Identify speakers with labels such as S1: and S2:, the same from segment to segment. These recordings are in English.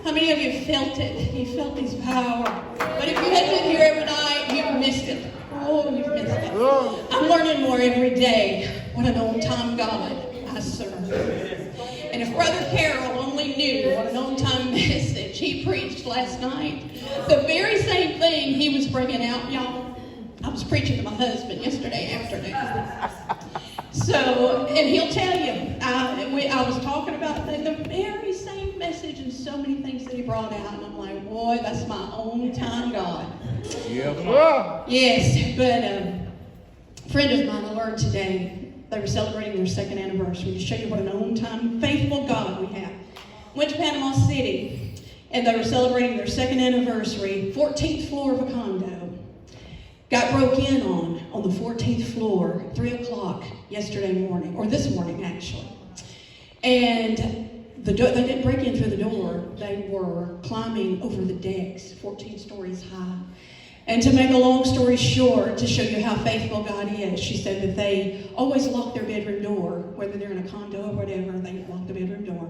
S1: How many of you felt it? You felt His power. But if you hadn't been here every night, you've missed it. Oh, you've missed it. I'm learning more every day. What an on-time God I serve. And if Brother Carroll only knew what an on-time message he preached last night, the very same thing he was bringing out, y'all. I was preaching to my husband yesterday afternoon. So, and he'll tell you, I was talking about the very same message and so many things that he brought out, and I'm like, boy, that's my on-time God.
S2: Yeah.
S1: Yes, but a friend of mine I learned today, they were celebrating their 2nd anniversary. To show you what an on-time, faithful God we have. Went to Panama City, and they were celebrating their 2nd anniversary, 14th floor of a condo. Got broke in on the 14th floor, 3 o'clock yesterday morning, or this morning actually. And they didn't break in through the door. They were climbing over the decks, 14 stories high. And to make a long story short, to show you how faithful God is, she said that they always lock their bedroom door, whether they're in a condo or whatever, they lock the bedroom door.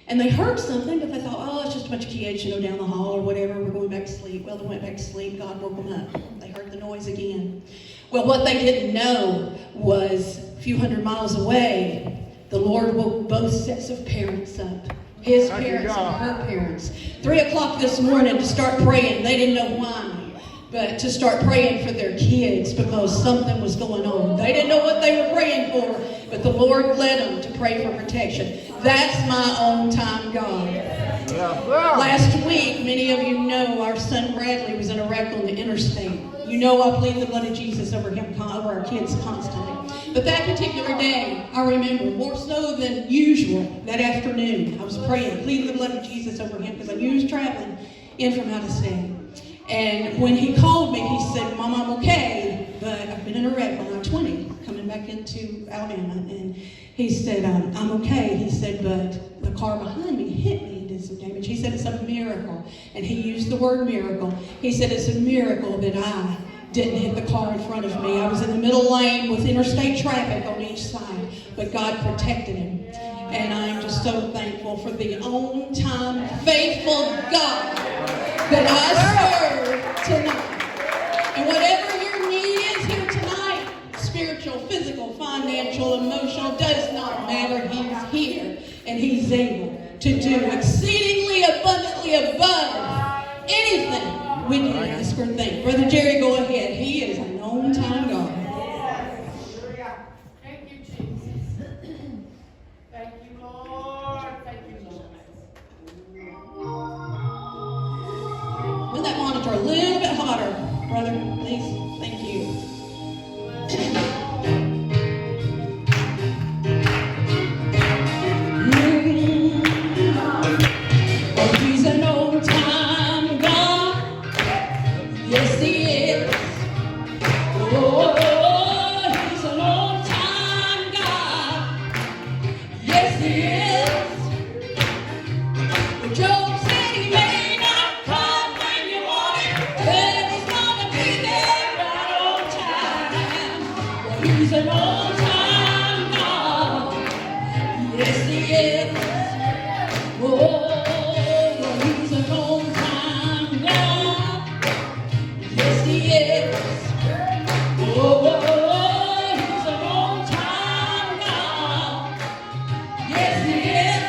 S1: And they heard something, but they thought, oh, it's just a bunch of kids, down the hall or whatever, we're going back to sleep. Well, they went back to sleep, God woke them up. They heard the noise again. Well, what they didn't know was a few hundred miles away, the Lord woke both sets of parents up. His parents and her parents. 3 o'clock this morning to start praying. They didn't know why, but to start praying for their kids because something was going on. They didn't know what they were praying for, but the Lord led them to pray for protection. That's my on-time God. Last week, many of you know our son Bradley was in a wreck on the interstate. You know I plead the blood of Jesus over him, over our kids constantly. But that particular day, I remember, more so than usual, that afternoon, I was praying, pleading the blood of Jesus over him because I knew he was traveling in from out of state. And when he called me, he said, Mom, I'm okay, but I've been in a wreck on I-20 coming back into Alabama. And he said, I'm okay. He said, but the car behind me hit me and did some damage. He said, it's a miracle. And he used the word miracle. He said, it's a miracle that I didn't hit the car in front of me. I was in the middle lane with interstate traffic on each side, but God protected him. And I'm just so thankful for the on-time, faithful God that I serve tonight. And whatever your need is here tonight, spiritual, physical, financial, emotional, does not matter. He's here and He's able to do exceedingly abundantly above anything we can ask or think. Brother Jerry, go ahead. He is an on-time God.
S3: Thank you, Jesus. Thank you, Lord. Thank you, Lord.
S1: Move that monitor a little bit hotter, brother, please. Thank you. Oh, He's an on-time God. Yes, He is. Oh, He's an on-time God. Yes, He is. Job said He may not come when you want it, but He's gonna be there right on time. Well, He's an on-time God. Yes, He is. Oh, He's an on-time God. Yes, He is. Oh, He's an on-time God. Yes, He is.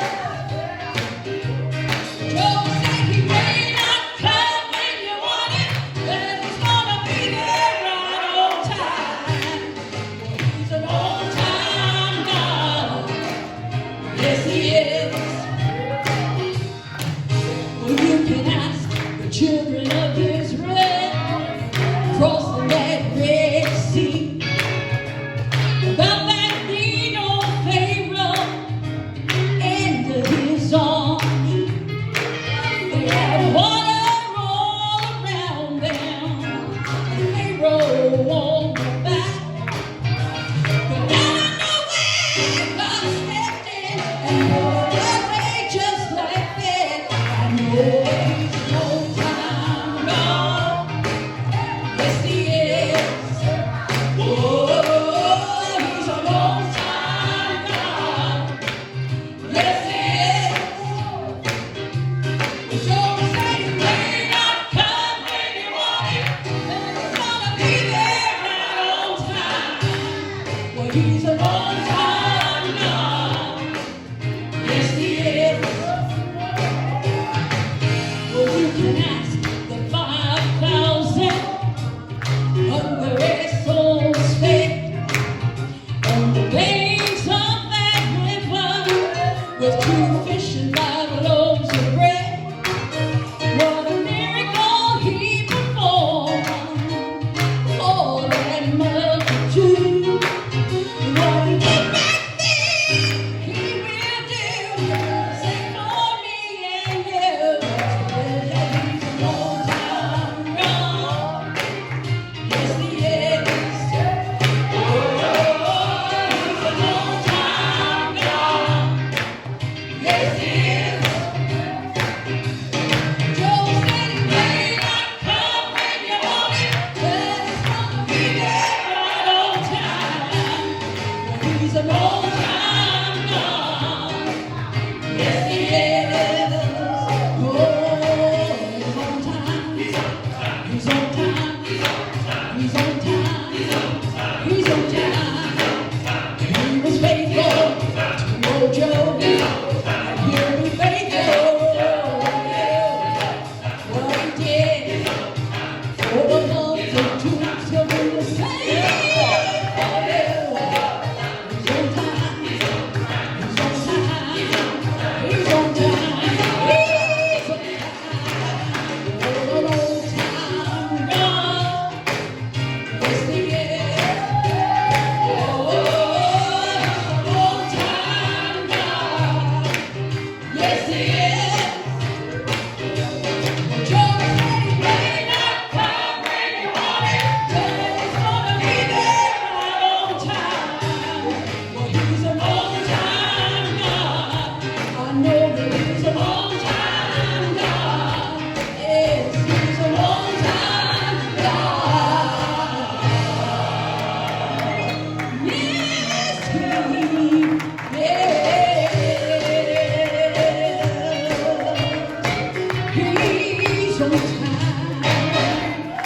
S1: He's on time.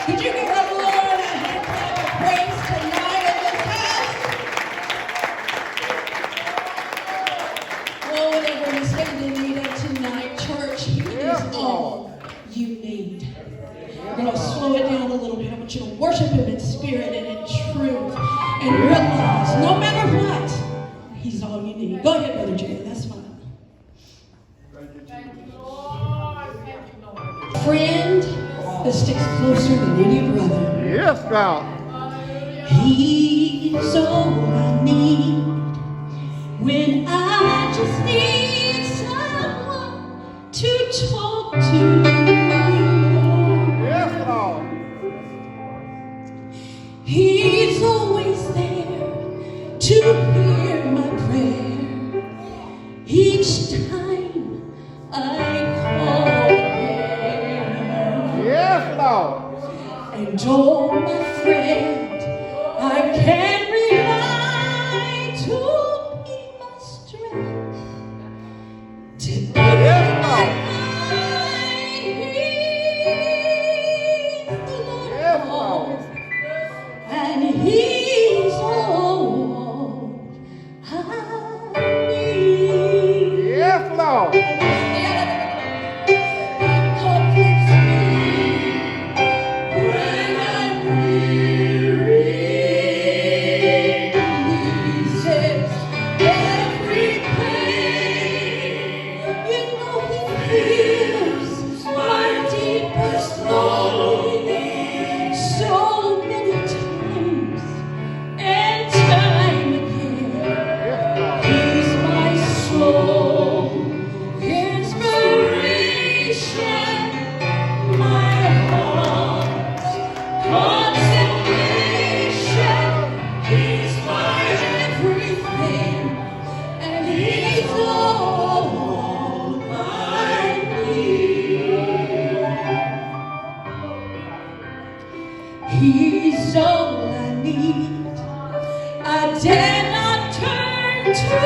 S1: Could you give the Lord a hand clap of praise tonight in this house? Oh, whatever you stand in need of tonight, church, He is all you need. We're going to slow it down a little bit. I want you to worship Him in spirit and in truth and realize no matter what, He's all you need. Go ahead, Brother Jerry. That's fine.
S3: Thank you, Lord. Thank you, Lord.
S1: Friend that sticks closer than any brother.
S2: Yes, God.
S3: Hallelujah.
S1: He's all I need when I just need someone to talk to.
S2: Yes, Lord.
S1: He's always there to hear my prayer each time I call Him.
S2: Yes, Lord.
S1: And oh, my friend, I can rely to be my strength. To
S2: Yes, Lord.
S1: He's the Lord
S2: Yes,
S1: of all,
S2: Lord.
S1: and He's all I need.
S2: Yes, Lord.
S1: So many times and time again.
S2: Yes, Lord.
S1: He's my soul, inspiration, my heart, consolation. He's my everything, and He's all I need. He's all I need. I dare not turn to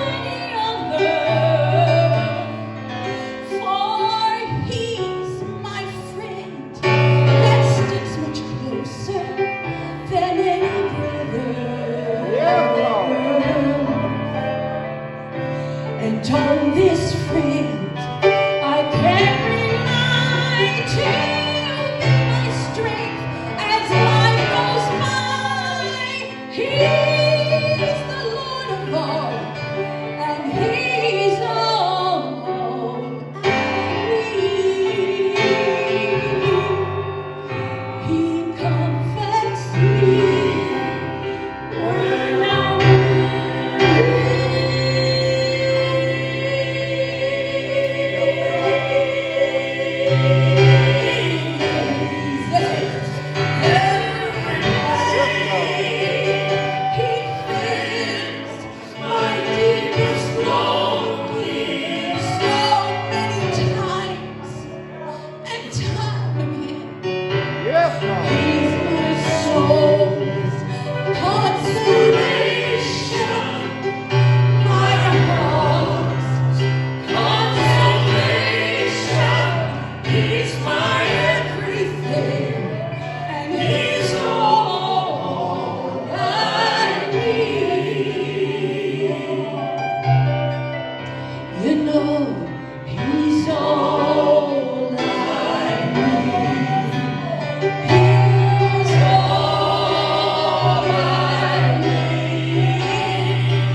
S1: any other, for He's my friend that sticks much closer than any brother.
S2: Yes, Lord.
S1: And on this friend I can rely to be my strength as life goes by. He's the Lord of all, and He's all I need. He comforts me when I'm
S2: Yes, Lord.
S1: He's my everything, and He's all I need. You know, He's all I need. He's all I need.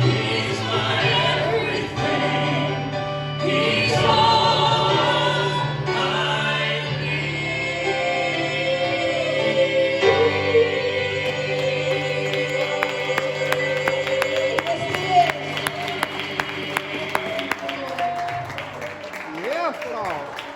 S1: He's my everything. He's all I need.
S2: Yes, Lord.